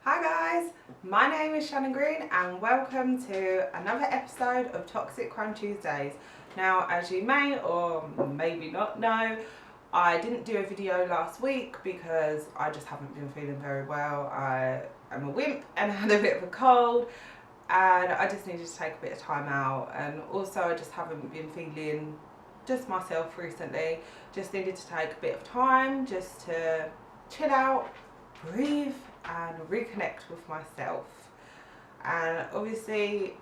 Hi guys, my name is Shannon Green and welcome to another episode of Toxic Crime Tuesdays. Now, as you may or maybe not know, I didn't do a video last week because I just haven't been feeling very well. I am a wimp and I had a bit of a cold and I just needed to take a bit of time out, and also I just haven't been feeling just myself recently. Just needed to take a bit of time just to chill out, breathe and reconnect with myself. And obviously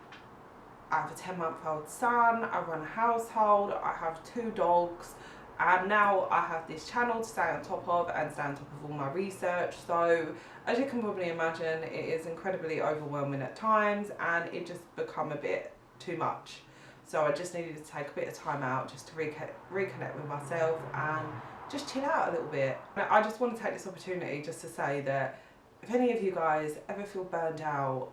I have a 10-month-old son, I run a household, I have 2 dogs, and now I have this channel to stay on top of and stay on top of all my research. So as you can probably imagine, it is incredibly overwhelming at times and it just become a bit too much. So I just needed to take a bit of time out just to reconnect with myself and just chill out a little bit. I just want to take this opportunity just to say that if any of you guys ever feel burned out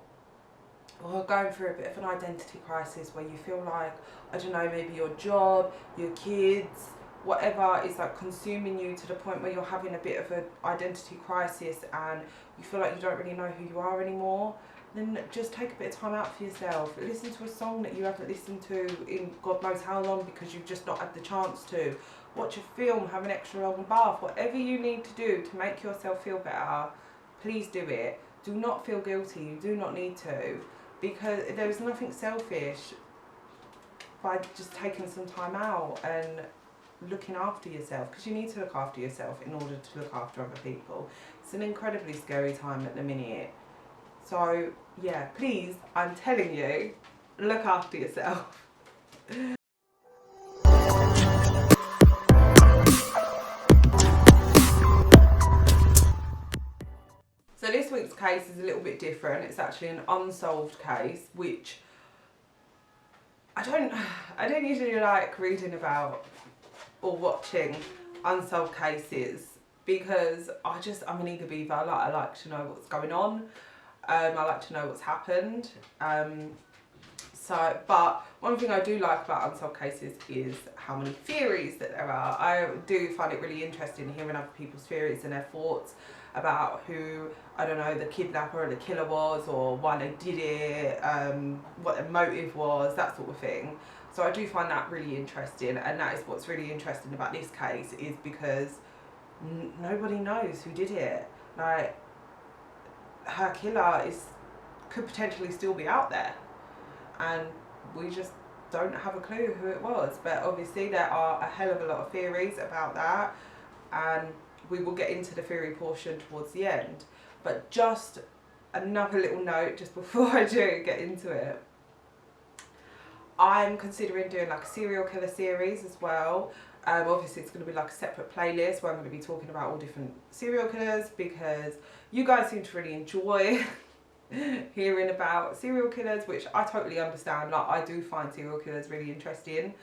or going through a bit of an identity crisis where you feel like, I don't know, maybe your job, your kids, whatever is like consuming you to the point where you're having a bit of an identity crisis and you feel like you don't really know who you are anymore, then just take a bit of time out for yourself. Listen to a song that you haven't listened to in God knows how long because you've just not had the chance to. Watch a film, have an extra long bath, whatever you need to do to make yourself feel better, please do it. Do not feel guilty, you do not need to, because there is nothing selfish by just taking some time out and looking after yourself, because you need to look after yourself in order to look after other people. It's an incredibly scary time at the minute. So yeah, please, I'm telling you, look after yourself. So this week's case is a little bit different. It's actually an unsolved case, which I don't usually like reading about or watching unsolved cases because I'm an eager beaver. I like to know what's going on. I like to know what's happened. But one thing I do like about unsolved cases is how many theories that there are. I do find it really interesting hearing other people's theories and their thoughts about who, I don't know, the kidnapper or the killer was, or why they did it, what their motive was, that sort of thing. So I do find that really interesting, and that is what's really interesting about this case, is because nobody knows who did it. Like, her killer could potentially still be out there, and we just don't have a clue who it was. But obviously there are a hell of a lot of theories about that, and we will get into the theory portion towards the end. But just another little note just before I do get into it, I'm considering doing like a serial killer series as well. Obviously it's going to be like a separate playlist where I'm going to be talking about all different serial killers, because you guys seem to really enjoy hearing about serial killers, which I totally understand. Like, I do find serial killers really interesting,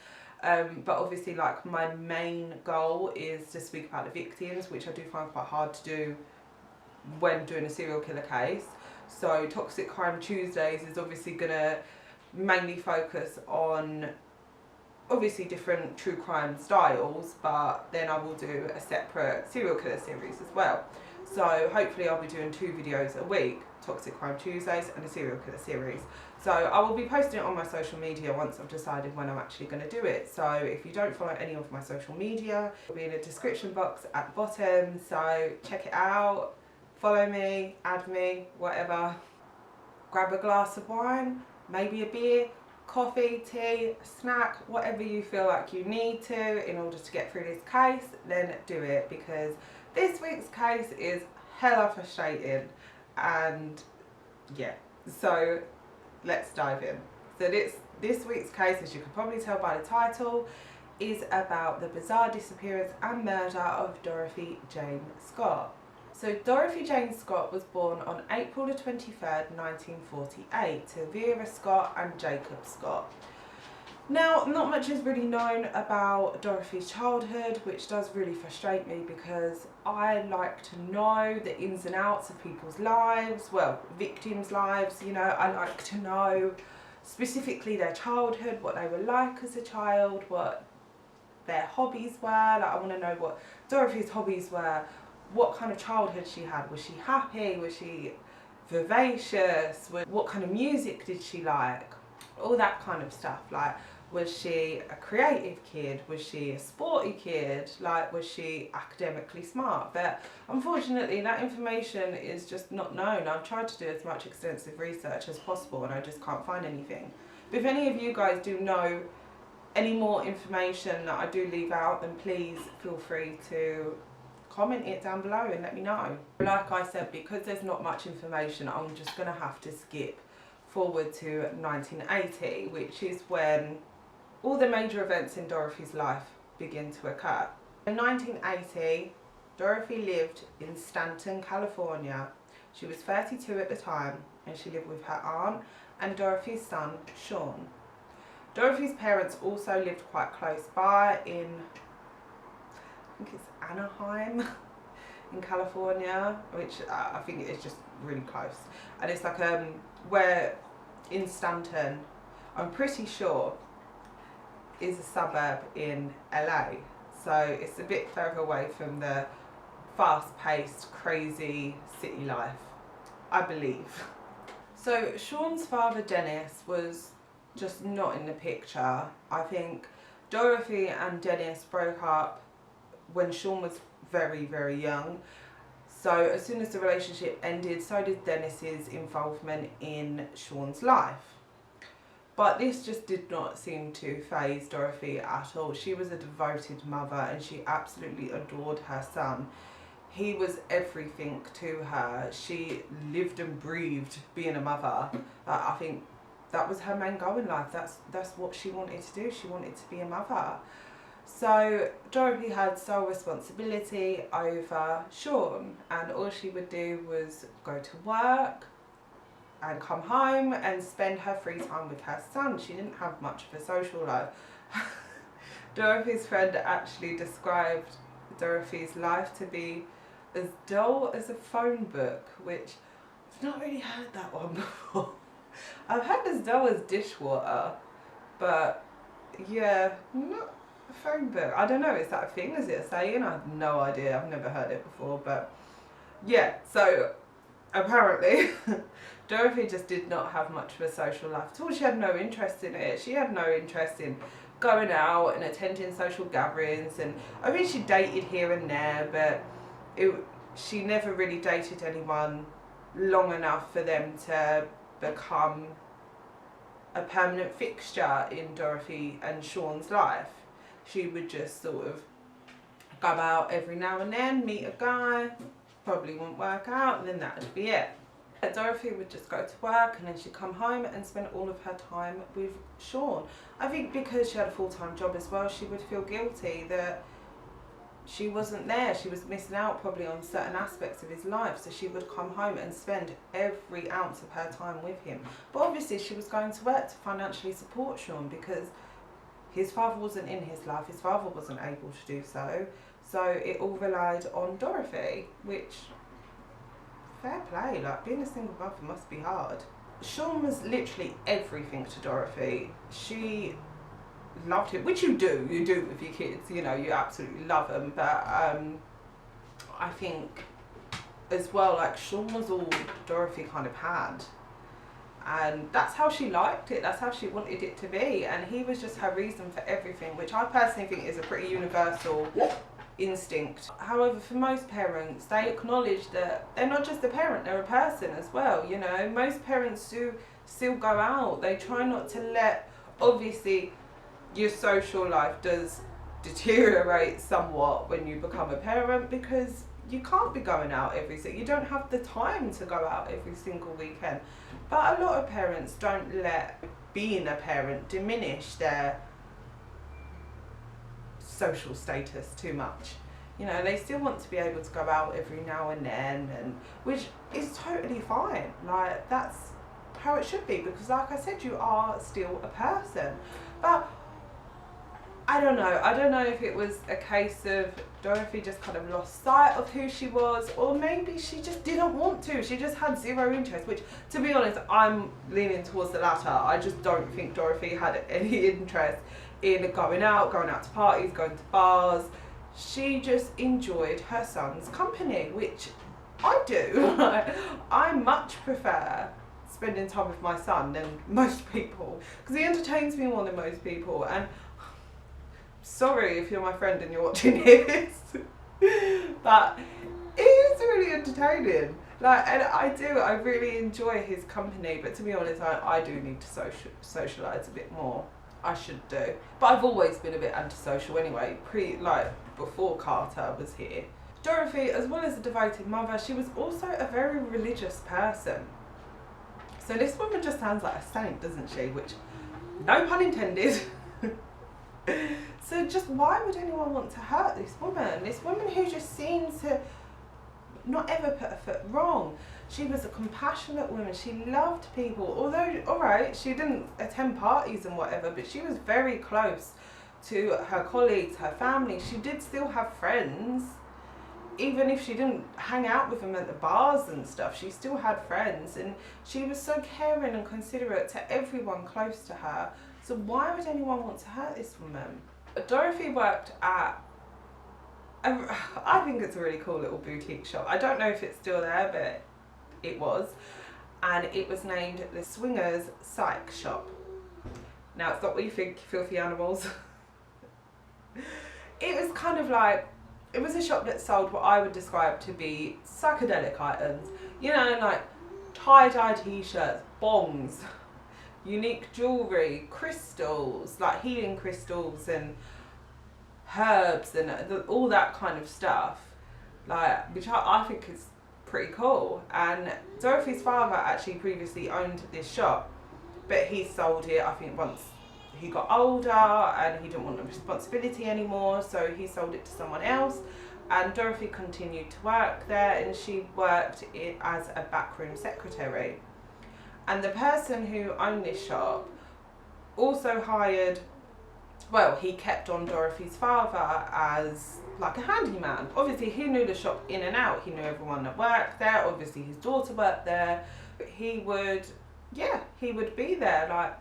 but obviously like my main goal is to speak about the victims, which I do find quite hard to do when doing a serial killer case. So Toxic Crime Tuesdays is obviously gonna mainly focus on obviously different true crime styles, but then I will do a separate serial killer series as well. So hopefully I'll be doing 2 videos a week, Toxic Crime Tuesdays and a serial killer series. So I will be posting it on my social media once I've decided when I'm actually going to do it. So if you don't follow any of my social media, it'll be in the description box at the bottom. So check it out, follow me, add me, whatever. Grab a glass of wine, maybe a beer, coffee, tea, snack, whatever you feel like you need to in order to get through this case, then do it, because this week's case is hella frustrating. And yeah, so let's dive in. So this week's case, as you can probably tell by the title, is about the bizarre disappearance and murder of Dorothy Jane Scott. So Dorothy Jane Scott was born on April the 23rd, 1948 to Vera Scott and Jacob Scott. Now, not much is really known about Dorothy's childhood, which does really frustrate me, because I like to know the ins and outs of people's lives, well, victims' lives, you know. I like to know specifically their childhood, what they were like as a child, what their hobbies were. Like, I want to know what Dorothy's hobbies were, what kind of childhood she had. Was she happy? Was she vivacious? What kind of music did she like? All that kind of stuff. Like, was she a creative kid? Was she a sporty kid? Like, was she academically smart? But unfortunately, that information is just not known. I've tried to do as much extensive research as possible and I just can't find anything. But if any of you guys do know any more information that I do leave out, then please feel free to comment it down below and let me know. Like I said, because there's not much information, I'm just going to have to skip forward to 1980, which is when all the major events in Dorothy's life begin to occur. In 1980, Dorothy lived in Stanton, California. She was 32 at the time and she lived with her aunt and Dorothy's son, Sean. Dorothy's parents also lived quite close by in, I think it's Anaheim in California, which I think is just really close. And it's like where in Stanton, I'm pretty sure, is a suburb in LA. So it's a bit further away from the fast-paced, crazy city life, I believe. So Sean's father, Dennis, was just not in the picture. I think Dorothy and Dennis broke up when Sean was very, very young. So as soon as the relationship ended, so did Dennis's involvement in Sean's life. But this just did not seem to faze Dorothy at all. She was a devoted mother and she absolutely adored her son. He was everything to her. She lived and breathed being a mother. I think that was her main goal in life. That's what she wanted to do. She wanted to be a mother. So Dorothy had sole responsibility over Sean, and all she would do was go to work and come home and spend her free time with her son. She didn't have much of a social life. Dorothy's friend actually described Dorothy's life to be as dull as a phone book, which I've not really heard that one before. I've heard as dull as dishwater, but yeah, not a phone book. I don't know, is that a thing? Is it a saying? I have no idea. I've never heard it before, but yeah, so apparently Dorothy just did not have much of a social life at all. She had no interest in it. She had no interest in going out and attending social gatherings, and I mean she dated here and there, but she never really dated anyone long enough for them to become a permanent fixture in Dorothy and Sean's life. She would just sort of go out every now and then, meet a guy, probably wouldn't work out, and then that would be it. Dorothy would just go to work and then she'd come home and spend all of her time with Sean. I think because she had a full-time job as well, she would feel guilty that she wasn't there. She was missing out probably on certain aspects of his life, so she would come home and spend every ounce of her time with him. But obviously she was going to work to financially support Sean because his father wasn't in his life, his father wasn't able to do so, so it all relied on Dorothy, which, fair play, like being a single mother must be hard. Sean was literally everything to Dorothy. She loved him, which you do with your kids, you know, you absolutely love them, but I think as well, like, Sean was all Dorothy kind of had, and that's how she liked it, that's how she wanted it to be, and he was just her reason for everything, which I personally think is a pretty universal instinct. However, for most parents, they acknowledge that they're not just a parent, they're a person as well, you know. Most parents do still go out, they try not to let, obviously your social life does deteriorate somewhat when you become a parent because you can't be going out you don't have the time to go out every single weekend. But a lot of parents don't let being a parent diminish their social status too much. You know, they still want to be able to go out every now and then, and which is totally fine. Like, that's how it should be, because like I said, you are still a person. But I don't know if it was a case of Dorothy just kind of lost sight of who she was, or maybe she just didn't want to. She just had zero interest, which, to be honest, I'm leaning towards the latter. I just don't think Dorothy had any interest in going out to parties, going to bars. She just enjoyed her son's company, which I do. I much much prefer spending time with my son than most people, because he entertains me more than most people. And sorry if you're my friend and you're watching this, but he is really entertaining. Like, and I really enjoy his company, but to be honest, I do need to socialise a bit more. I should do. But I've always been a bit antisocial anyway, before Carter was here. Dorothy, as well as a devoted mother, she was also a very religious person. So this woman just sounds like a saint, doesn't she? Which, no pun intended. So just why would anyone want to hurt this woman? This woman who just seems to not ever put a foot wrong. She was a compassionate woman. She loved people. Although, alright, she didn't attend parties and whatever, but she was very close to her colleagues, her family. She did still have friends. Even if she didn't hang out with them at the bars and stuff, she still had friends, and she was so caring and considerate to everyone close to her. So why would anyone want to hurt this woman? Dorothy worked at, I think it's a really cool little boutique shop. I don't know if it's still there, but it was. And it was named the Swingers Psych Shop. Now, it's not what you think, filthy animals. It was kind of like, it was a shop that sold what I would describe to be psychedelic items. You know, like tie-dye t-shirts, bongs, unique jewellery, crystals, like healing crystals and herbs and all that kind of stuff, like, which I think is pretty cool. And Dorothy's father actually previously owned this shop, but he sold it, I think, once he got older and he didn't want the responsibility anymore, so he sold it to someone else. And Dorothy continued to work there, and she worked as a backroom secretary. And the person who owned this shop also hired, well, he kept on Dorothy's father as like a handyman. Obviously, he knew the shop in and out. He knew everyone that worked there. Obviously, his daughter worked there. But he would be there, like,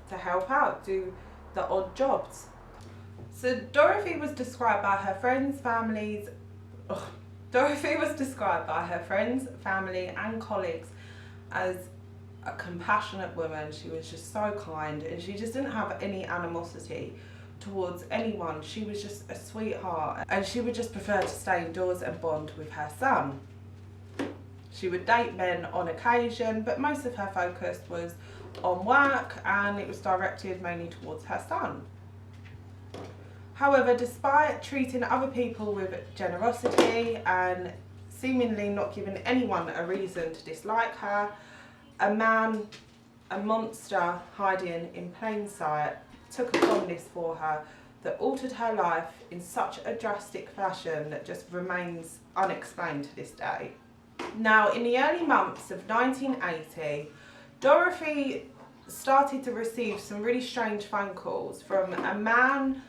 to help out, do the odd jobs. So Dorothy was described by her friends, family, and colleagues as a compassionate woman. She was just so kind, and she just didn't have any animosity towards anyone. She was just a sweetheart, and she would just prefer to stay indoors and bond with her son. She would date men on occasion, but most of her focus was on work, and it was directed mainly towards her son. However, despite treating other people with generosity and seemingly not giving anyone a reason to dislike her, a man, a monster hiding in plain sight, took a fondness for her that altered her life in such a drastic fashion that just remains unexplained to this day. Now, in the early months of 1980, Dorothy started to receive some really strange phone calls from a man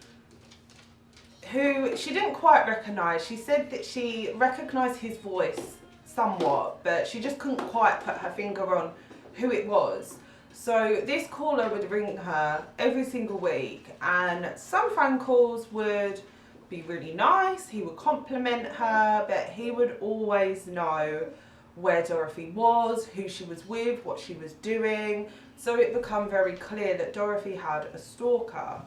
who she didn't quite recognise. She said that she recognised his voice somewhat, but she just couldn't quite put her finger on who it was. So this caller would ring her every single week, and some phone calls would be really nice. He would compliment her, but he would always know where Dorothy was, who she was with, what she was doing. So it became very clear that Dorothy had a stalker.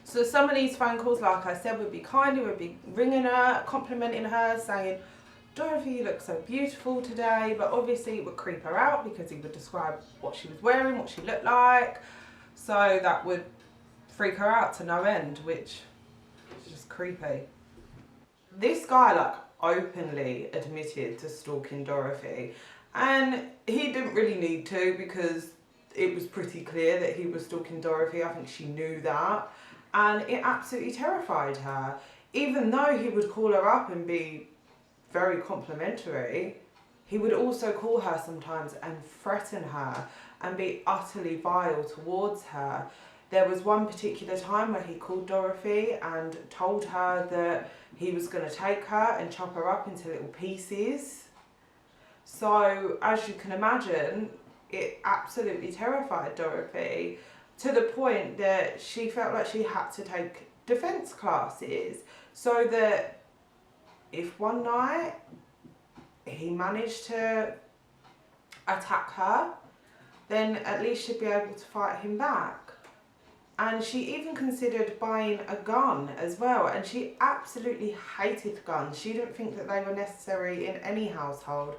So some of these phone calls, like I said, would be kind. He would be ringing her, complimenting her, saying, "Dorothy, you look so beautiful today," but obviously it would creep her out because he would describe what she was wearing, what she looked like. So that would freak her out to no end, which is just creepy. This guy, like, openly admitted to stalking Dorothy, and he didn't really need to, because it was pretty clear that he was stalking Dorothy. I think she knew that, and it absolutely terrified her. Even though he would call her up and be very complimentary, he would also call her sometimes and threaten her and be utterly vile towards her. There was one particular time where he called Dorothy and told her that he was going to take her and chop her up into little pieces. So, as you can imagine, it absolutely terrified Dorothy, to the point that she felt like she had to take defence classes, so that if one night he managed to attack her, then at least she'd be able to fight him back. And she even considered buying a gun as well, and she absolutely hated guns. She didn't think that they were necessary in any household,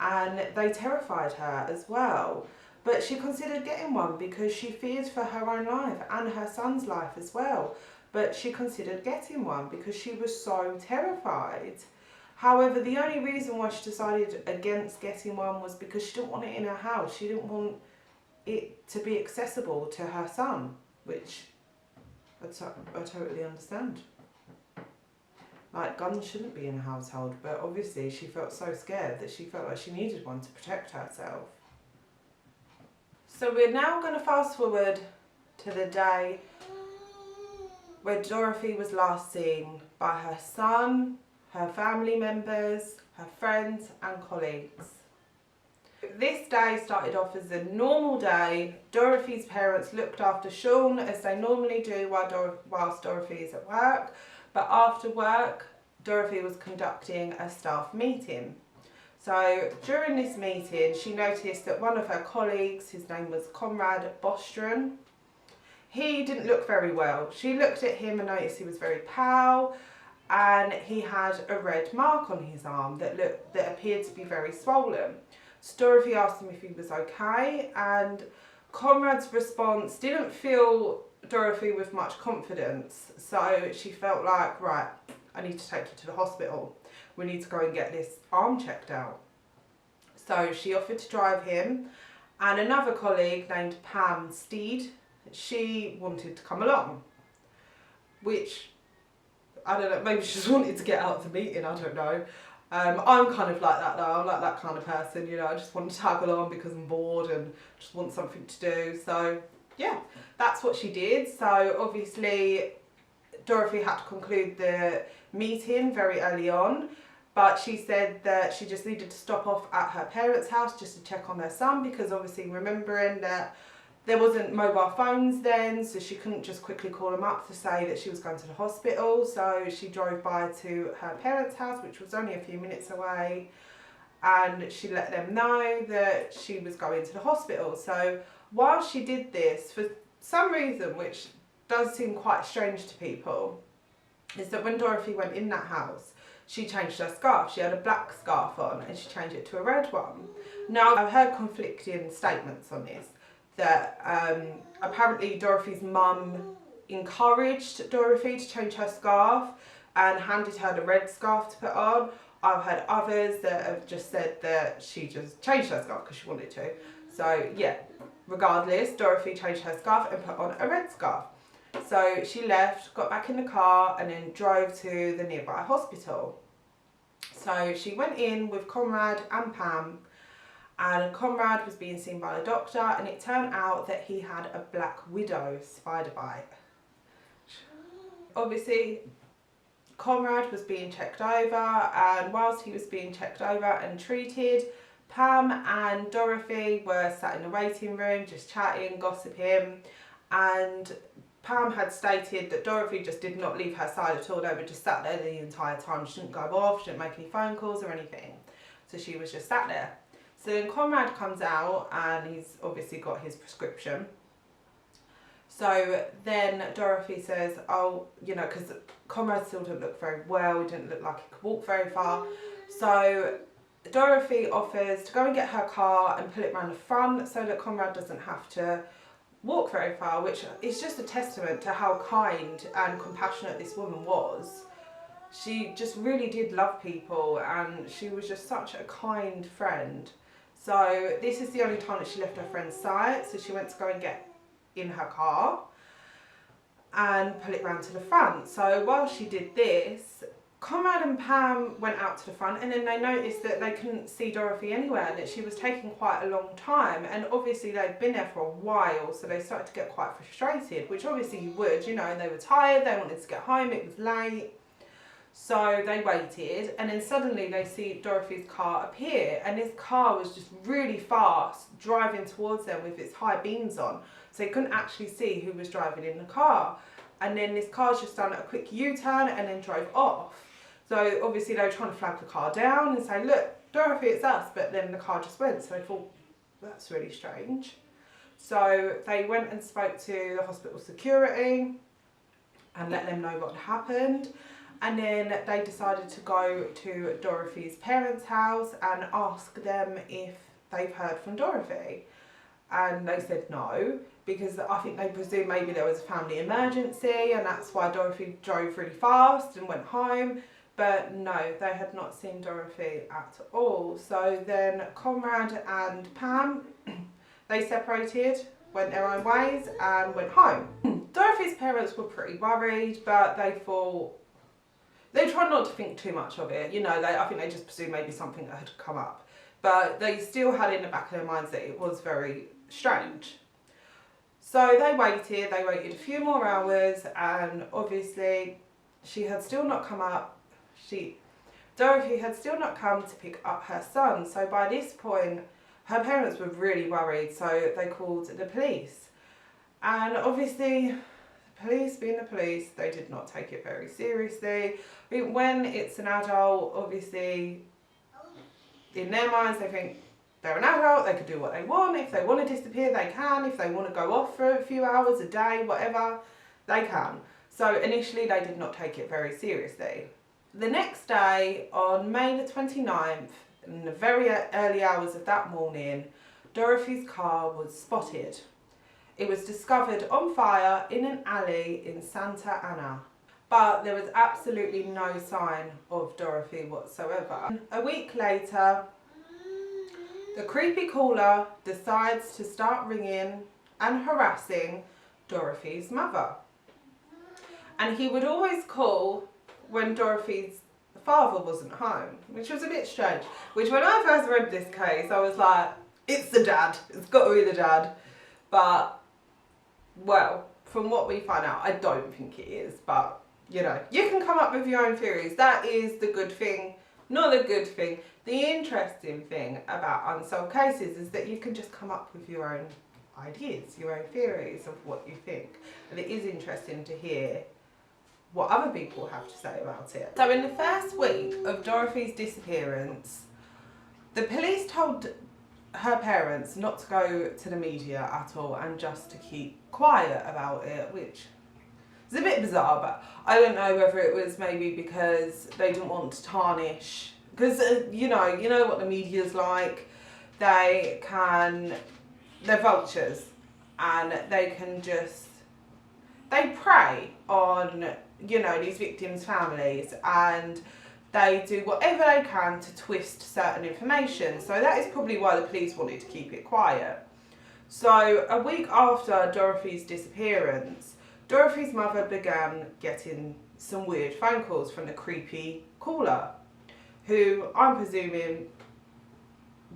and they terrified her as well. But she considered getting one because she feared for her own life and her son's life as well. But she considered getting one because she was so terrified. However, the only reason why she decided against getting one was because she didn't want it in her house. She didn't want it to be accessible to her son, which I totally understand. Like, guns shouldn't be in a household, but obviously she felt so scared that she felt like she needed one to protect herself. So we're now going to fast forward to the day where Dorothy was last seen by her son, her family members, her friends and colleagues. This day started off as a normal day. Dorothy's parents looked after Sean as they normally do whilst Dorothy is at work, but after work Dorothy was conducting a staff meeting. So during this meeting she noticed that one of her colleagues, his name was Conrad Bostrom, he didn't look very well. She looked at him and noticed he was very pale, and he had a red mark on his arm that appeared to be very swollen. So Dorothy asked him if he was okay, and Conrad's response didn't fill Dorothy with much confidence. So she felt like, right, I need to take you to the hospital. We need to go and get this arm checked out. So she offered to drive him, and another colleague named Pam Steed, she wanted to come along, which, I don't know, maybe she just wanted to get out of the meeting, I don't know. I'm kind of like that though, I'm like that kind of person, you know, I just want to tag along because I'm bored and just want something to do. So yeah, that's what she did. So obviously Dorothy had to conclude the meeting very early on, but she said that she just needed to stop off at her parents' house just to check on their son, because obviously remembering that there wasn't mobile phones then, so she couldn't just quickly call them up to say that she was going to the hospital. So she drove by to her parents' house, which was only a few minutes away, and she let them know that she was going to the hospital. So while she did this, for some reason, which does seem quite strange to people, is that when Dorothy went in that house, she changed her scarf. She had a black scarf on and she changed it to a red one. Now, I've heard conflicting statements on this, that apparently Dorothy's mum encouraged Dorothy to change her scarf and handed her the red scarf to put on. I've heard others that have just said that she just changed her scarf because she wanted to. So yeah, regardless, Dorothy changed her scarf and put on a red scarf. So she left, got back in the car and then drove to the nearby hospital. So she went in with Conrad and Pam, and Conrad was being seen by the doctor, and it turned out that he had a black widow spider bite. Obviously, Conrad was being checked over, and whilst he was being checked over and treated, Pam and Dorothy were sat in the waiting room just chatting, gossiping, and Pam had stated that Dorothy just did not leave her side at all. They were just sat there the entire time. She didn't go off, she didn't make any phone calls or anything. So she was just sat there. So then Conrad comes out and he's obviously got his prescription. So then Dorothy says, oh, you know, because Conrad still didn't look very well, he didn't look like he could walk very far. So Dorothy offers to go and get her car and pull it around the front so that Conrad doesn't have to walk very far, which is just a testament to how kind and compassionate this woman was. She just really did love people, and she was just such a kind friend. So this is the only time that she left her friend's sight, so she went to go and get in her car and pull it round to the front. So while she did this, Conrad and Pam went out to the front, and then they noticed that they couldn't see Dorothy anywhere, that she was taking quite a long time, and obviously they'd been there for a while, so they started to get quite frustrated, which obviously you would, you know, and they were tired, they wanted to get home, it was late. So they waited, and then suddenly they see Dorothy's car appear, and this car was just really fast, driving towards them with its high beams on, so they couldn't actually see who was driving in the car. And then this car's just done a quick U-turn and then drove off. So obviously they were trying to flag the car down and say, look, Dorothy, it's us, but then the car just went, so they thought, that's really strange. So they went and spoke to the hospital security and let them know what had happened. And then they decided to go to Dorothy's parents' house and ask them if they've heard from Dorothy. And they said no, because I think they presumed maybe there was a family emergency and that's why Dorothy drove really fast and went home. But no, they had not seen Dorothy at all. So then Conrad and Pam, they separated, went their own ways and went home. Dorothy's parents were pretty worried, but they thought, they tried not to think too much of it. You know, I think they just presumed maybe something that had come up. But they still had in the back of their minds that it was very strange. So they waited a few more hours, and obviously she had still not come up. Dorothy had still not come to pick up her son. So by this point, her parents were really worried, so they called the police. And obviously, the police, being the police, they did not take it very seriously. I mean, when it's an adult, obviously, in their minds, they think they're an adult, they can do what they want. If they want to disappear, they can. If they want to go off for a few hours, a day, whatever, they can. So initially, they did not take it very seriously. The next day, on May the 29th, in the very early hours of that morning, Dorothy's car was spotted. It was discovered on fire in an alley in Santa Ana, but there was absolutely no sign of Dorothy whatsoever. A week later, the creepy caller decides to start ringing and harassing Dorothy's mother. And he would always call when Dorothy's father wasn't home, which was a bit strange. Which when I first read this case, I was like, it's the dad, it's got to be the dad. But, well, from what we find out, I don't think it is. But, you know, you can come up with your own theories. That is the good thing, not the good thing. The interesting thing about unsolved cases is that you can just come up with your own ideas, your own theories of what you think. And it is interesting to hear what other people have to say about it. So in the first week of Dorothy's disappearance, the police told her parents not to go to the media at all and just to keep quiet about it, which is a bit bizarre, but I don't know whether it was maybe because they didn't want to tarnish, because you know what the media's like. They're vultures, and they prey on, you know, these victims' families, and they do whatever they can to twist certain information. So that is probably why the police wanted to keep it quiet. So a week after Dorothy's disappearance, Dorothy's mother began getting some weird phone calls from the creepy caller, who I'm presuming,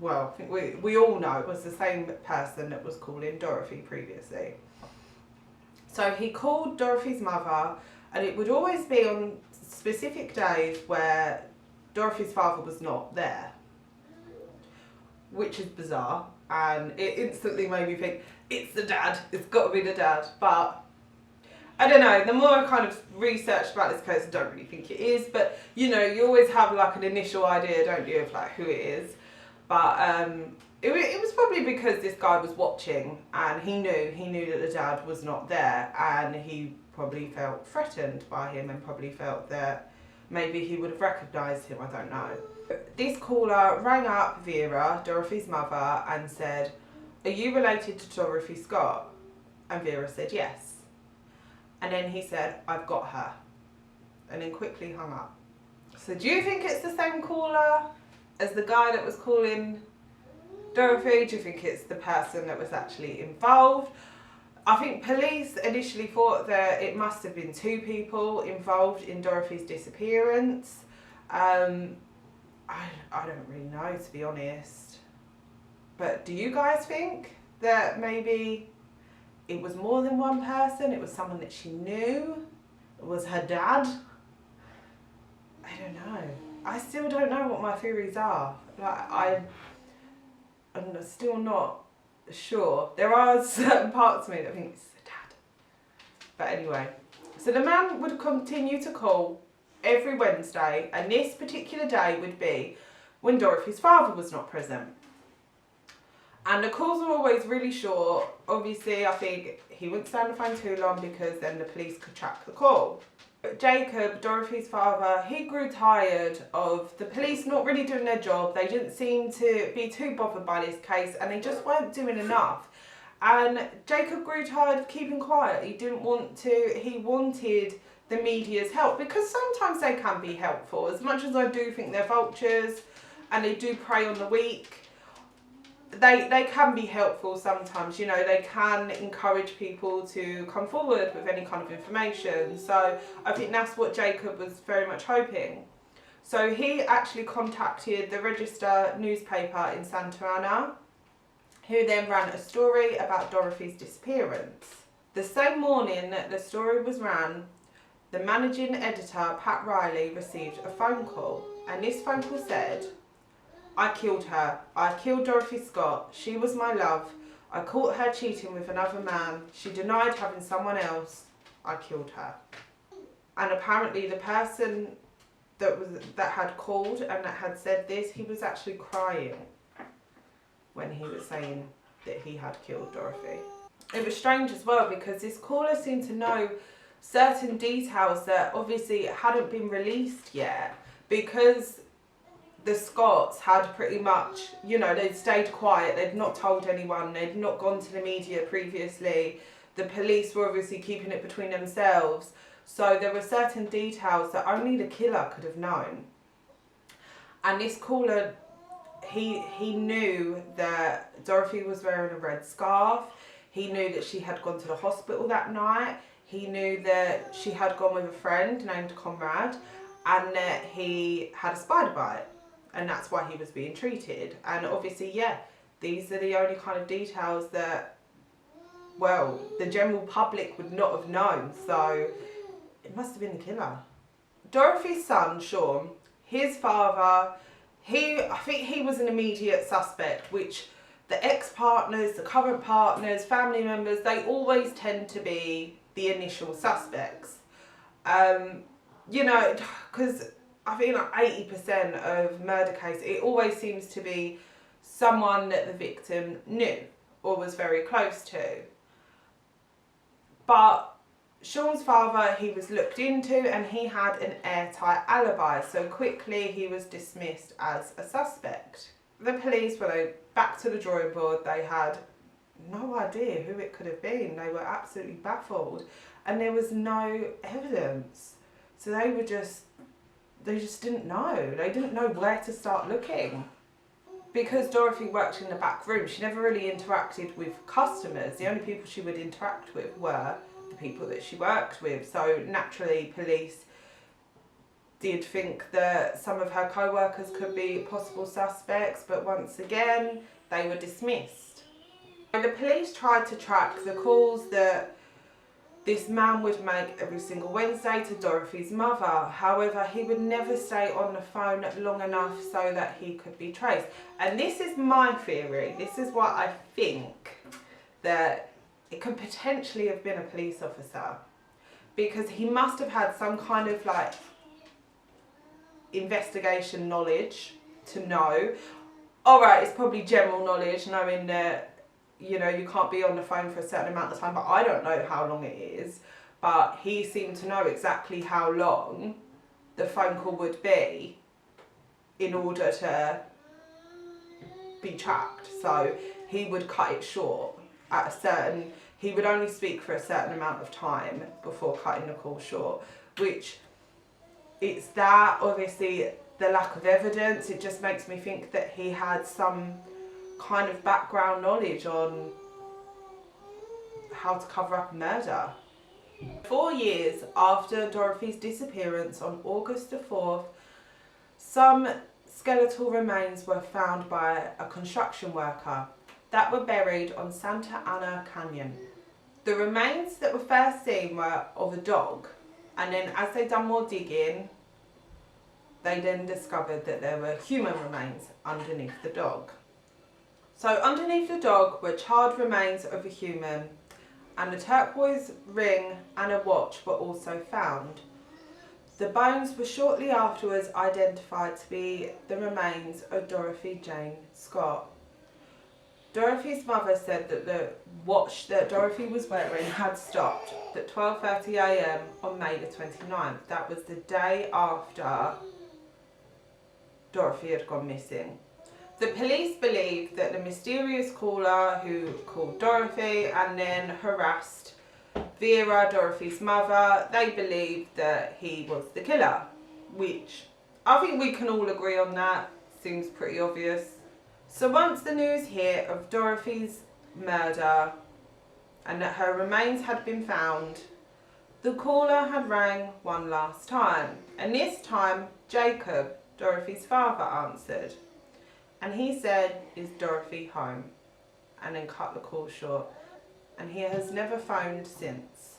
well, I think we all know it was the same person that was calling Dorothy previously. So he called Dorothy's mother, and it would always be on specific days where Dorothy's father was not there, which is bizarre, and it instantly made me think, it's the dad, it's got to be the dad. But I don't know, the more I kind of researched about this case, I don't really think it is, but you know, you always have like an initial idea, don't you, of like who it is. But it was probably because this guy was watching, and he knew that the dad was not there, and he probably felt threatened by him and probably felt that maybe he would have recognised him, I don't know. This caller rang up Vera, Dorothy's mother, and said, "Are you related to Dorothy Scott?" And Vera said yes. And then he said, "I've got her," and then quickly hung up. So do you think it's the same caller as the guy that was calling Dorothy? Do you think it's the person that was actually involved? I think police initially thought that it must have been two people involved in Dorothy's disappearance. I don't really know, to be honest. But do you guys think that maybe it was more than one person? It was someone that she knew? It was her dad? I don't know. I still don't know what my theories are. Like, I'm still not sure. There are certain parts of me that think it's the dad. But anyway, so the man would continue to call every Wednesday, and this particular day would be when Dorothy's father was not present. And the calls were always really short. Obviously, I think he wouldn't stay on the phone too long because then the police could track the call. Jacob, Dorothy's father, he grew tired of the police not really doing their job. They didn't seem to be too bothered by this case and they just weren't doing enough. And Jacob grew tired of keeping quiet. He wanted the media's help because sometimes they can be helpful. As much as I do think they're vultures and they do prey on the weak, they can be helpful sometimes. You know, they can encourage people to come forward with any kind of information. So I think that's what Jacob was very much hoping. So he actually contacted the Register newspaper in Santa Ana, who then ran a story about Dorothy's disappearance. The same morning that the story was ran, the managing editor, Pat Riley, received a phone call. And this phone call said, "I killed her. I killed Dorothy Scott. She was my love. I caught her cheating with another man. She denied having someone else. I killed her." And apparently the person that had called and that had said this, he was actually crying when he was saying that he had killed Dorothy. It was strange as well because this caller seemed to know certain details that obviously hadn't been released yet, because the Scotts had pretty much, you know, they'd stayed quiet, they'd not told anyone, they'd not gone to the media previously. The police were obviously keeping it between themselves. So there were certain details that only the killer could have known. And this caller, he knew that Dorothy was wearing a red scarf. He knew that she had gone to the hospital that night. He knew that she had gone with a friend named Conrad and that he had a spider bite. And that's why he was being treated. And obviously, yeah, these are the only kind of details that, well, the general public would not have known. So it must have been the killer. Dorothy's son, Sean, his father, I think he was an immediate suspect, which the ex-partners, the current partners, family members, they always tend to be the initial suspects. You know, because I think like 80% of murder cases, it always seems to be someone that the victim knew or was very close to. But Sean's father, he was looked into and he had an airtight alibi, so quickly he was dismissed as a suspect. The police were back to the drawing board. They had no idea who it could have been. They were absolutely baffled and there was no evidence. So they just didn't know. They didn't know where to start looking. Because Dorothy worked in the back room, she never really interacted with customers. The only people she would interact with were the people that she worked with. So naturally, police did think that some of her co-workers could be possible suspects, but once again, they were dismissed. And the police tried to track the calls that this man would make every single Wednesday to Dorothy's mother. However, he would never stay on the phone long enough so that he could be traced. And this is my theory. This is what I think, that it could potentially have been a police officer, because he must have had some kind of like investigation knowledge to know. All right, it's probably general knowledge, knowing that, you know, you can't be on the phone for a certain amount of time, but I don't know how long it is. But he seemed to know exactly how long the phone call would be in order to be tracked. So he would cut it short at he would only speak for a certain amount of time before cutting the call short, which it's that, obviously, the lack of evidence, it just makes me think that he had some kind of background knowledge on how to cover up a murder. 4 years after Dorothy's disappearance on August the 4th, some skeletal remains were found by a construction worker that were buried on Santa Ana Canyon. The remains that were first seen were of a dog, and then as they done more digging, they then discovered that there were human remains underneath the dog. So underneath the dog were charred remains of a human, and a turquoise ring and a watch were also found. The bones were shortly afterwards identified to be the remains of Dorothy Jane Scott. Dorothy's mother said that the watch that Dorothy was wearing had stopped at 12:30 AM on May the 29th. That was the day after Dorothy had gone missing. The police believe that the mysterious caller who called Dorothy and then harassed Vera, Dorothy's mother, they believe that he was the killer, which I think we can all agree on that. Seems pretty obvious. So once the news hit of Dorothy's murder and that her remains had been found, the caller had rang one last time, and this time Jacob, Dorothy's father, answered, and he said, "Is Dorothy home?" and then cut the call short, and he has never phoned since.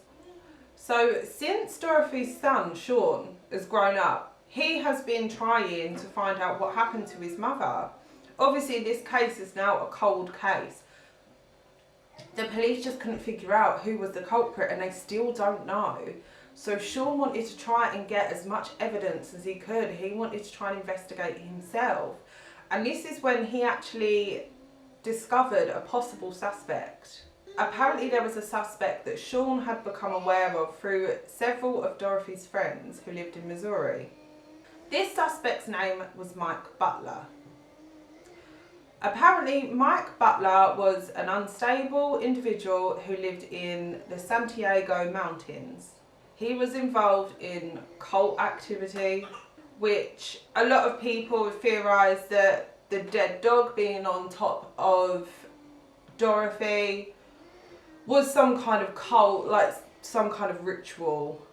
So since Dorothy's son Sean has grown up, he has been trying to find out what happened to his mother. Obviously this case is now a cold case. The police just couldn't figure out who was the culprit, and they still don't know. So Sean wanted to try and get as much evidence as he could. He wanted to try and investigate himself. And this is when he actually discovered a possible suspect. Apparently there was a suspect that Sean had become aware of through several of Dorothy's friends who lived in Missouri. This suspect's name was Mike Butler. Apparently Mike Butler was an unstable individual who lived in the Santiago Mountains. He was involved in cult activity, which a lot of people theorise that the dead dog being on top of Dorothy was some kind of cult, like some kind of ritual,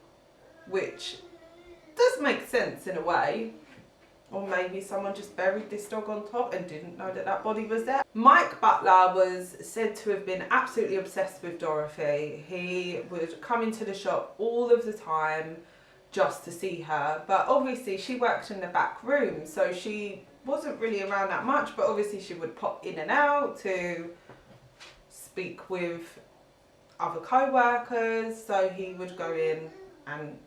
which does make sense in a way. Or maybe someone just buried this dog on top and didn't know that that body was there. Mike Butler was said to have been absolutely obsessed with Dorothy. He would come into the shop all of the time just to see her. But obviously she worked in the back room, so she wasn't really around that much. But obviously she would pop in and out to speak with other co-workers. So he would go in and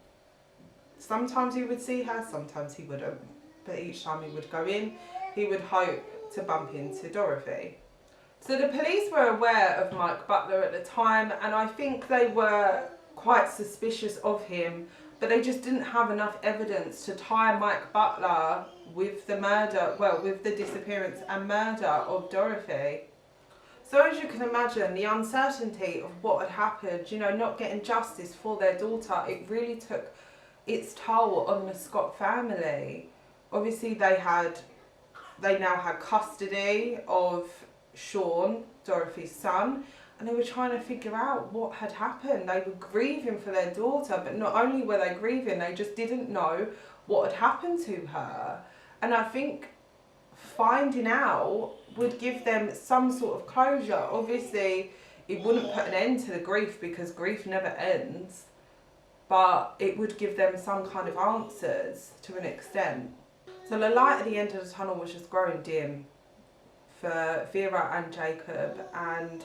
sometimes he would see her, sometimes he wouldn't. But each time he would go in, he would hope to bump into Dorothy. So the police were aware of Mike Butler at the time, and I think they were quite suspicious of him, but they just didn't have enough evidence to tie Mike Butler with the murder, well, with the disappearance and murder of Dorothy. So as you can imagine, the uncertainty of what had happened, you know, not getting justice for their daughter, it really took its toll on the Scott family. Obviously they now had custody of Sean, Dorothy's son, and they were trying to figure out what had happened. They were grieving for their daughter, but not only were they grieving, they just didn't know what had happened to her. And I think finding out would give them some sort of closure. Obviously it wouldn't put an end to the grief, because grief never ends, but it would give them some kind of answers to an extent. So the light at the end of the tunnel was just growing dim for Vera and Jacob, and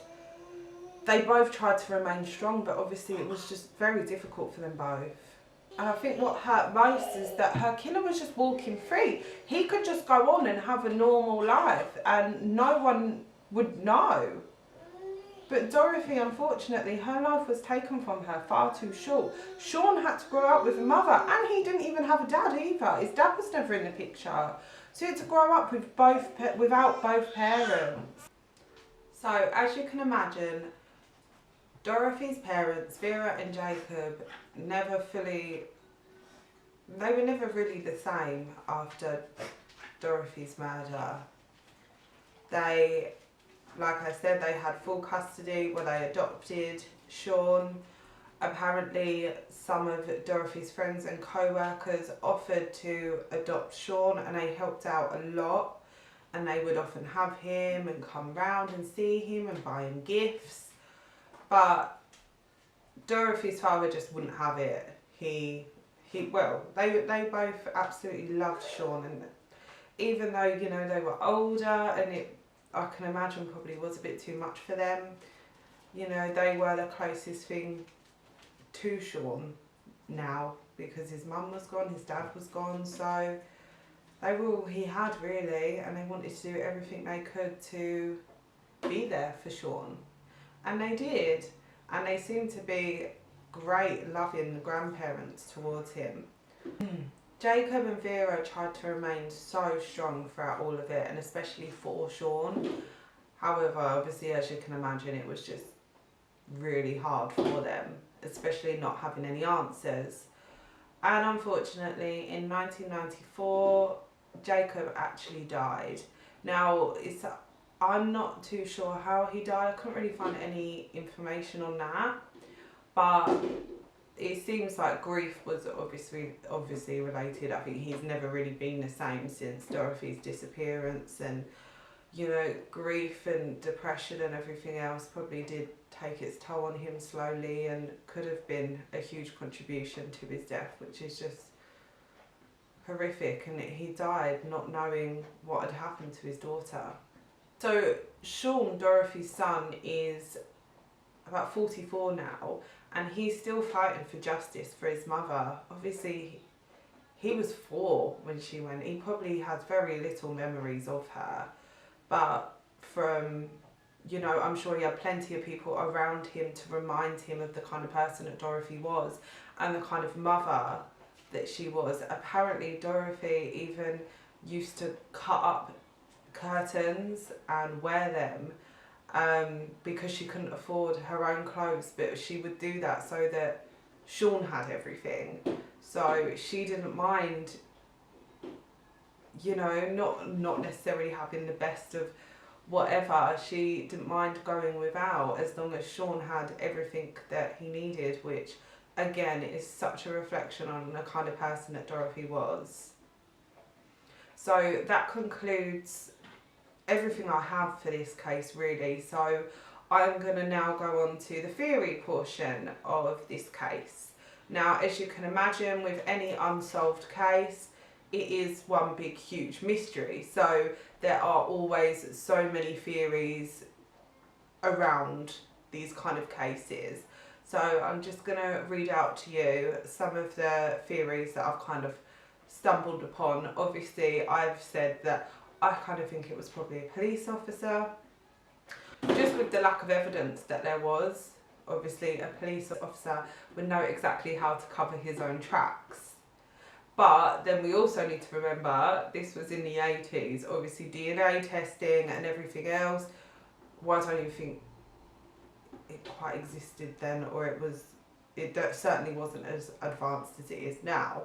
they both tried to remain strong, but obviously it was just very difficult for them both. And I think what hurt most is that her killer was just walking free. He could just go on and have a normal life and no one would know. But Dorothy, unfortunately, her life was taken from her far too short. Sean had to grow up with a mother, and he didn't even have a dad either. His dad was never in the picture. So he had to grow up with without both parents. So, as you can imagine, Dorothy's parents, Vera and Jacob, they were never really the same after Dorothy's murder. Like I said, they had full custody where they adopted Sean. Apparently some of Dorothy's friends and co-workers offered to adopt Sean, and they helped out a lot, and they would often have him and come round and see him and buy him gifts. But Dorothy's father just wouldn't have it. They both absolutely loved Sean, and even though, you know, they were older and I can imagine probably was a bit too much for them. You know, they were the closest thing to Sean now, because his mum was gone, his dad was gone, so they were all he had really, and they wanted to do everything they could to be there for Sean. And they did. And they seemed to be great, loving grandparents towards him. Jacob and Vera tried to remain so strong throughout all of it, and especially for Sean. However, obviously, as you can imagine, it was just really hard for them, especially not having any answers. And unfortunately, in 1994, Jacob actually died. Now, I'm not too sure how he died. I couldn't really find any information on that. But it seems like grief was obviously related. I think he's never really been the same since Dorothy's disappearance, and you know, grief and depression and everything else probably did take its toll on him slowly, and could have been a huge contribution to his death, which is just horrific. And he died not knowing what had happened to his daughter. So Sean, Dorothy's son, is about 44 now, and he's still fighting for justice for his mother. Obviously, he was 4 when she went. He probably has very little memories of her. But from, you know, I'm sure he had plenty of people around him to remind him of the kind of person that Dorothy was and the kind of mother that she was. Apparently, Dorothy even used to cut up curtains and wear them because she couldn't afford her own clothes, but she would do that so that Sean had everything. So she didn't mind, you know, not necessarily having the best of whatever. She didn't mind going without as long as Sean had everything that he needed, which again is such a reflection on the kind of person that Dorothy was. So that concludes everything I have for this case, really. So I'm going to now go on to the theory portion of this case. Now, as you can imagine, with any unsolved case, it is one big, huge mystery. So there are always so many theories around these kind of cases. So I'm just going to read out to you some of the theories that I've kind of stumbled upon. Obviously, I've said that I kind of think it was probably a police officer, just with the lack of evidence that there was. Obviously, a police officer would know exactly how to cover his own tracks. But then we also need to remember this was in the 80s. Obviously, DNA testing and everything else. Well, I don't even think it quite existed then, or it certainly wasn't as advanced as it is now.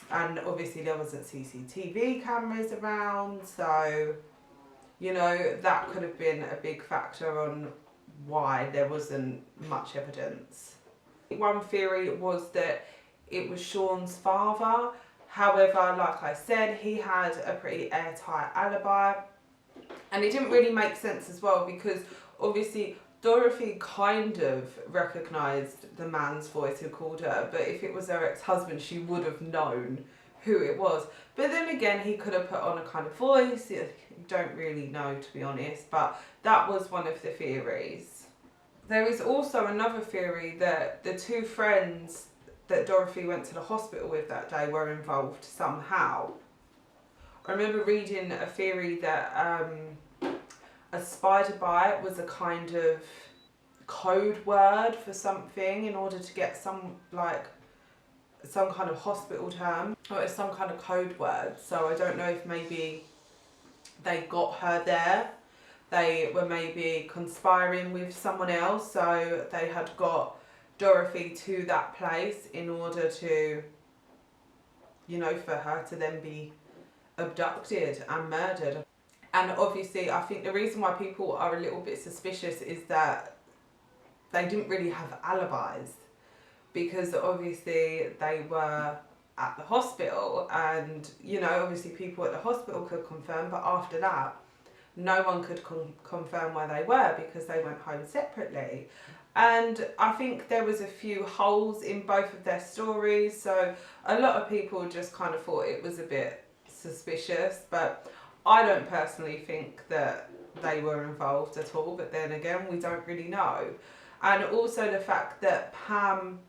And obviously there wasn't CCTV cameras around, so you know that could have been a big factor on why there wasn't much evidence. One theory was that it was Sean's father. However, like I said, he had a pretty airtight alibi, and it didn't really make sense as well, because obviously Dorothy kind of recognised the man's voice who called her, but if it was her ex-husband, she would have known who it was. But then again, he could have put on a kind of voice. You don't really know, to be honest, but that was one of the theories. There is also another theory that the 2 friends that Dorothy went to the hospital with that day were involved somehow. I remember reading a theory that a spider bite was a kind of code word for something in order to get some kind of hospital term, or it's some kind of code word. So I don't know if maybe they got her there. They were maybe conspiring with someone else, so they had got Dorothy to that place in order to, you know, for her to then be abducted and murdered. And obviously, I think the reason why people are a little bit suspicious is that they didn't really have alibis, because obviously they were at the hospital, and you know, obviously people at the hospital could confirm, but after that no one could confirm where they were because they went home separately. And I think there was a few holes in both of their stories, so a lot of people just kind of thought it was a bit suspicious, but I don't personally think that they were involved at all, but then again, we don't really know. And also the fact that Pam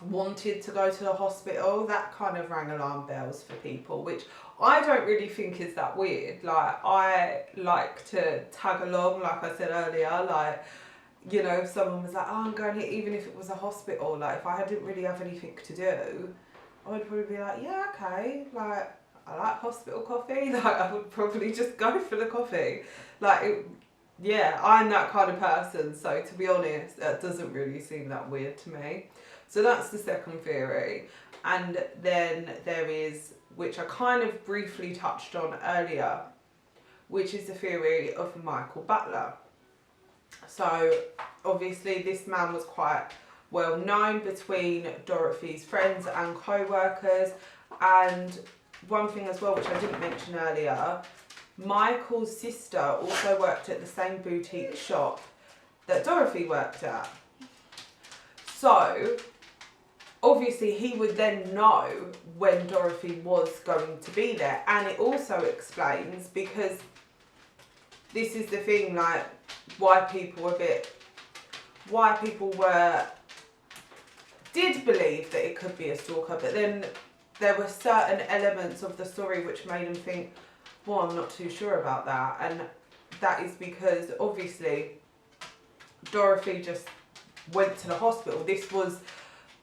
wanted to go to the hospital, that kind of rang alarm bells for people, which I don't really think is that weird. Like, I like to tag along, like I said earlier, like, you know, if someone was like, oh, I'm going here, even if it was a hospital, like, if I didn't really have anything to do, I would probably be like, yeah, okay, like, I like hospital coffee, like, I would probably just go for the coffee. Like, yeah, I'm that kind of person, so to be honest, that doesn't really seem that weird to me. So that's the second theory. And then there is, which I kind of briefly touched on earlier, which is the theory of Michael Butler. So obviously this man was quite well known between Dorothy's friends and co-workers, and one thing as well which I didn't mention earlier, Michael's sister also worked at the same boutique shop that Dorothy worked at. So obviously he would then know when Dorothy was going to be there, and it also explains, because this is the thing, like, why people did believe that it could be a stalker, but then there were certain elements of the story which made them think, well, I'm not too sure about that. And that is because obviously Dorothy just went to the hospital. This was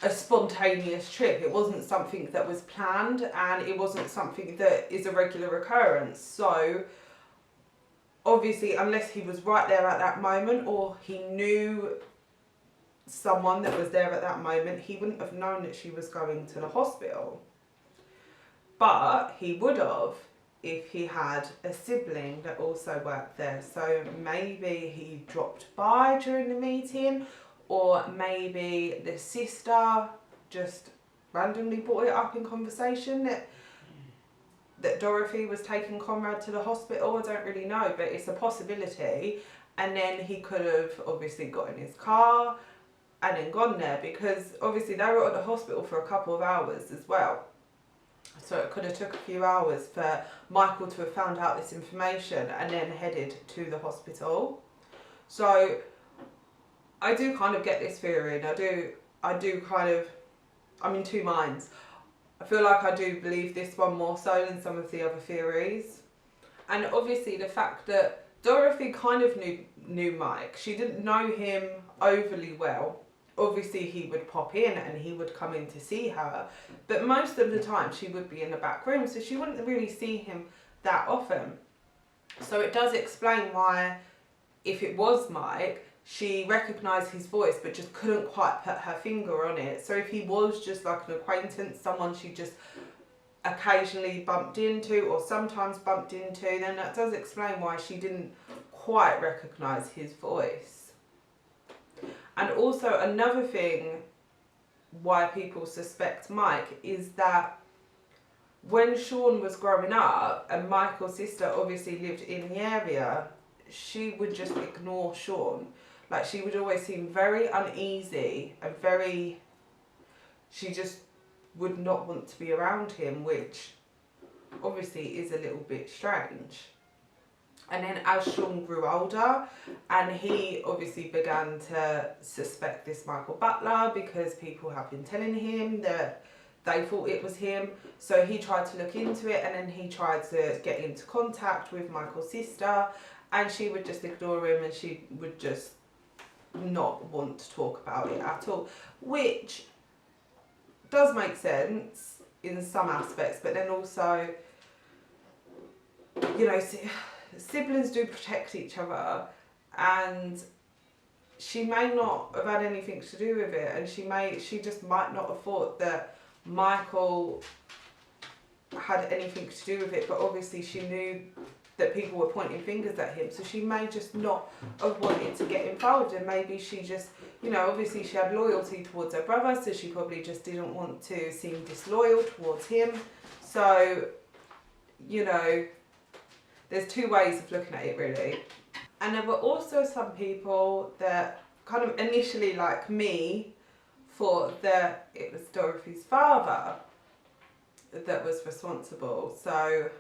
a spontaneous trip. It wasn't something that was planned, and it wasn't something that is a regular occurrence. So obviously, unless he was right there at that moment, or he knew someone that was there at that moment, he wouldn't have known that she was going to the hospital. But he would have if he had a sibling that also worked there. So maybe he dropped by during the meeting, or maybe the sister just randomly brought it up in conversation that Dorothy was taking Conrad to the hospital. I don't really know, but it's a possibility. And then he could have obviously got in his car and then gone there, because obviously they were at the hospital for a couple of hours as well. So it could have took a few hours for Michael to have found out this information and then headed to the hospital. So I do kind of get this theory, and I do kind of, I'm in two minds. I feel like I do believe this one more so than some of the other theories. And obviously the fact that Dorothy kind of knew Mike. She didn't know him overly well. Obviously he would pop in and he would come in to see her, but most of the time she would be in the back room, so she wouldn't really see him that often. So it does explain why, if it was Mike, she recognised his voice but just couldn't quite put her finger on it. So if he was just like an acquaintance, someone she just occasionally bumped into or sometimes bumped into, then that does explain why she didn't quite recognise his voice. And also another thing why people suspect Mike is that when Sean was growing up and Michael's sister obviously lived in the area, she would just ignore Sean. Like, she would always seem very uneasy and she just would not want to be around him, which obviously is a little bit strange. And then as Sean grew older, and he obviously began to suspect this Michael Butler, because people have been telling him that they thought it was him. So he tried to look into it, and then he tried to get into contact with Michael's sister, and she would just ignore him, and she would just not want to talk about it at all, which does make sense in some aspects, but then also, you know, siblings do protect each other, and she may not have had anything to do with it, and she just might not have thought that Michael had anything to do with it, but obviously she knew that people were pointing fingers at him, so she may just not have wanted to get involved, and maybe she just, you know, obviously she had loyalty towards her brother, so she probably just didn't want to seem disloyal towards him. So, you know, there's two ways of looking at it really. And there were also some people that kind of initially, like me, thought that it was Dorothy's father that was responsible. So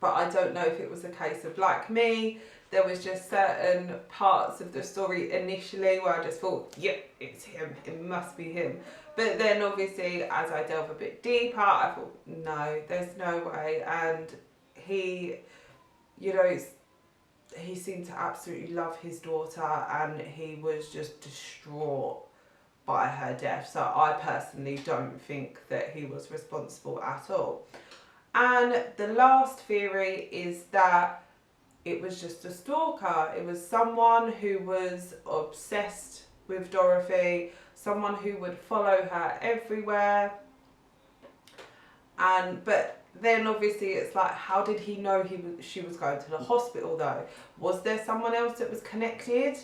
but I don't know if it was a case of, like me, there was just certain parts of the story initially where I just thought, yep, it's him, it must be him. But then obviously as I delve a bit deeper, I thought, no, there's no way. And he, you know, he seemed to absolutely love his daughter, and he was just distraught by her death. So I personally don't think that he was responsible at all. And the last theory is that it was just a stalker. It was someone who was obsessed with Dorothy, someone who would follow her everywhere. But then obviously it's like, how did he know she was going to the hospital though? Was there someone else that was connected?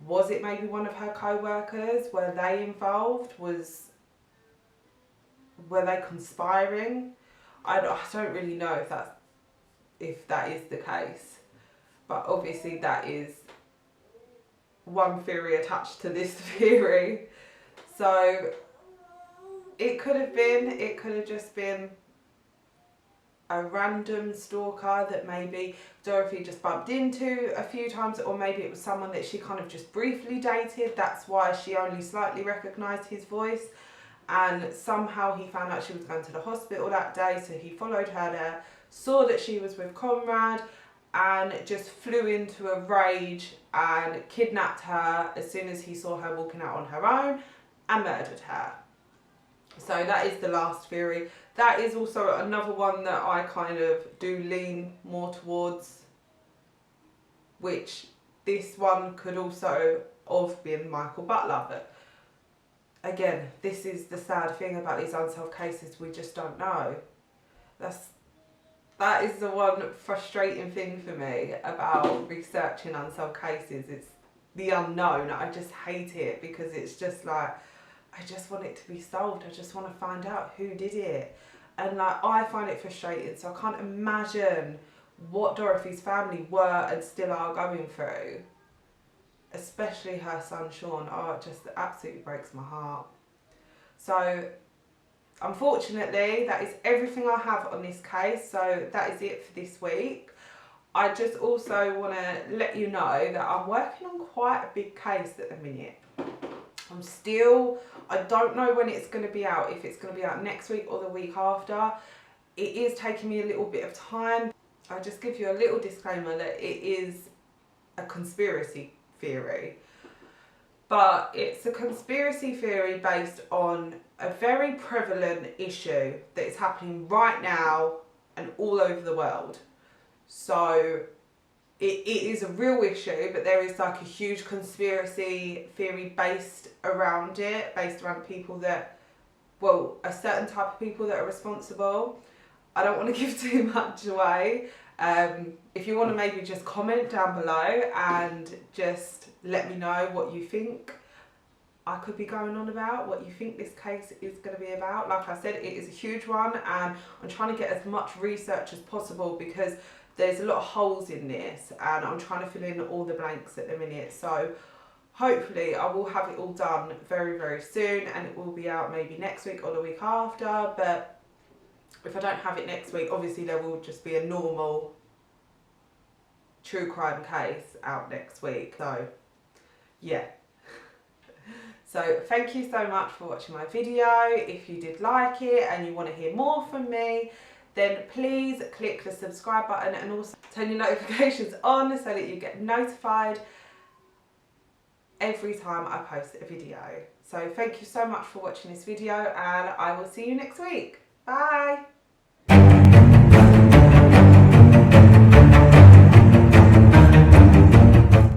Was it maybe one of her co-workers? Were they involved? Were they conspiring? I don't really know if that is the case, but obviously that is one theory attached to this theory. So it could have just been a random stalker that maybe Dorothy just bumped into a few times, or maybe it was someone that she kind of just briefly dated. That's why she only slightly recognised his voice. And somehow he found out she was going to the hospital that day, so he followed her there, saw that she was with Conrad, and just flew into a rage and kidnapped her as soon as he saw her walking out on her own, and murdered her. So that is the last theory. That is also another one that I kind of do lean more towards, which this one could also have been Michael Butler. But again, this is the sad thing about these unsolved cases, we just don't know. That is the one frustrating thing for me about researching unsolved cases. It's the unknown. I just hate it because it's just like, I just want it to be solved. I just want to find out who did it. And like, I find it frustrating, so I can't imagine what Dorothy's family were and still are going through. Especially her son Sean. Oh, it just absolutely breaks my heart. So unfortunately, that is everything I have on this case. So that is it for this week. I just also want to let you know that I'm working on quite a big case at the minute. I don't know when it's going to be out, if it's going to be out next week or the week after. It is taking me a little bit of time. I'll just give you a little disclaimer that it is a conspiracy theory. But it's a conspiracy theory based on a very prevalent issue that is happening right now and all over the world. So it is a real issue, but there is like a huge conspiracy theory based around it, based around people that, well, a certain type of people that are responsible. I don't want to give too much away. If you want to maybe just comment down below and just let me know what you think I could be going on about, what you think this case is going to be about. Like I said, it is a huge one, and I'm trying to get as much research as possible because there's a lot of holes in this, and I'm trying to fill in all the blanks at the minute. So hopefully I will have it all done very, very soon, and it will be out maybe next week or the week after. But if I don't have it next week, obviously there will just be a normal true crime case out next week. So yeah. So thank you so much for watching my video. If you did like it and you want to hear more from me, then please click the subscribe button and also turn your notifications on so that you get notified every time I post a video. So thank you so much for watching this video, and I will see you next week. Bye.